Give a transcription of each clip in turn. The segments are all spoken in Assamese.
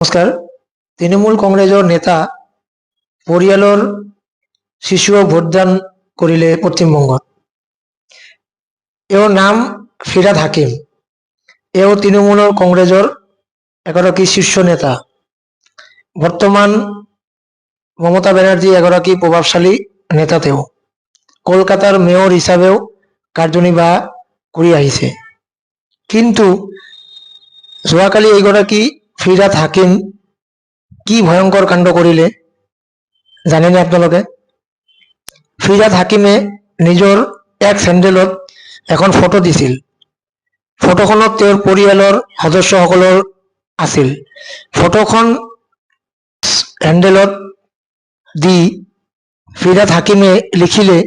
নমস্কাৰ। তৃণমূল কংগ্ৰেছৰ নেতা পৰিয়ালৰ শিশুৱে ভোটদান কৰিলে পশ্চিমবংগত। এওঁৰ নাম ফিৰাদ হাকিম। এওঁ তৃণমূলৰ কংগ্ৰেছৰ এগৰাকী শীৰ্ষ নেতা। বৰ্তমান মমতা বেনাৰ্জী এগৰাকী প্ৰভাৱশালী নেতা। তেওঁ কলকাতাৰ মেয়ৰ হিচাপেও কাৰ্যনিৰ্বাহ কৰি আহিছে। কিন্তু যোৱাকালি এইগৰাকী ফিৰাদ হাকিম কি ভয়ঙ্কৰ কাণ্ড কৰিলে জানেনে আপোনালোকে? ফিৰাদ হাকিমে নিজৰ এক্স হেণ্ডেলত এখন ফটো দিছিল। ফটোখনত তেওঁৰ পৰিয়ালৰ সদস্যসকলৰ আছিল। ফটোখন হেণ্ডেলত দি ফিৰাদ হাকিমে লিখিলে,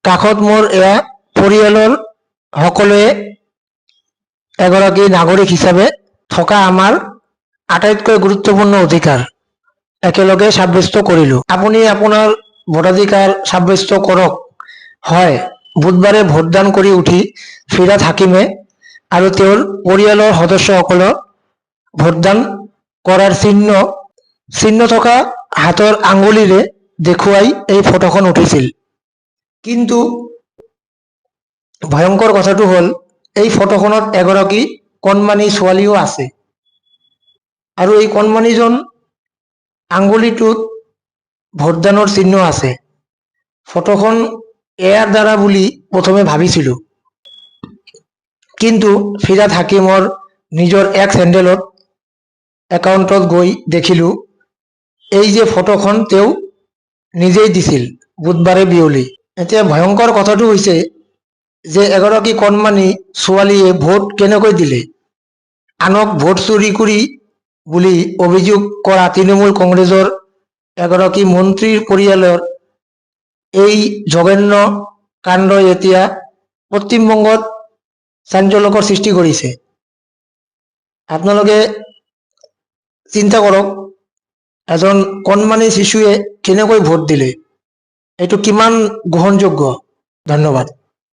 কাষত মোৰ এয়া পৰিয়ালৰ সকলোৱে এগৰাকী নাগৰিক হিচাপে থকা আমাৰ আটাইতকৈ গুৰুত্বপূৰ্ণ অধিকাৰ একেলগে সাব্যস্ত কৰিলোঁ। আপুনি আপোনাৰ ভোটাধিকাৰ সাব্যস্ত কৰক। হয়, বুধবাৰে ভোটদান কৰি উঠি ফিৰাদ হাকিমে আৰু তেওঁৰ পৰিয়ালৰ সদস্যসকলক ভোটদান কৰাৰ চিহ্ন থকা হাতৰ আঙুলিৰে দেখুৱাই এই ফটোখন উঠিছিল। কিন্তু ভয়ঙ্কৰ কথাটো হ'ল, এই ফটোখনত এগৰাকী কণমানি ছোৱালীও আছে আৰু এই কণমানিজন আঙুলিটোত ভোটদানৰ চিহ্ন আছে। ফটোখন এয়াৰ দ্বাৰা বুলি প্ৰথমে ভাবিছিলোঁ, কিন্তু ফিৰাদ হাকিমৰ নিজৰ এক্স হেণ্ডেলত একাউণ্টত গৈ দেখিলোঁ, এই যে ফটোখন তেওঁ নিজেই দিছিল বুধবাৰে বিয়লি। এতিয়া ভয়ঙ্কৰ কথাটো হৈছে যে এগৰাকী কণমানি ছোৱালীয়ে ভোট কেনেকৈ দিলে? আনক ভোট চুৰি কৰি বুলি অভিযোগ কৰা তৃণমূল কংগ্ৰেছৰ এগৰাকী মন্ত্ৰীৰ পৰিয়ালৰ এই জঘন্য কাণ্ডই এতিয়া পশ্চিমবংগত চাঞ্চল্যকৰ সৃষ্টি কৰিছে। আপোনালোকে চিন্তা কৰক, এজন কণমানি শিশুৱে কেনেকৈ ভোট দিলে, এইটো কিমান গ্ৰহণযোগ্য? ধন্যবাদ।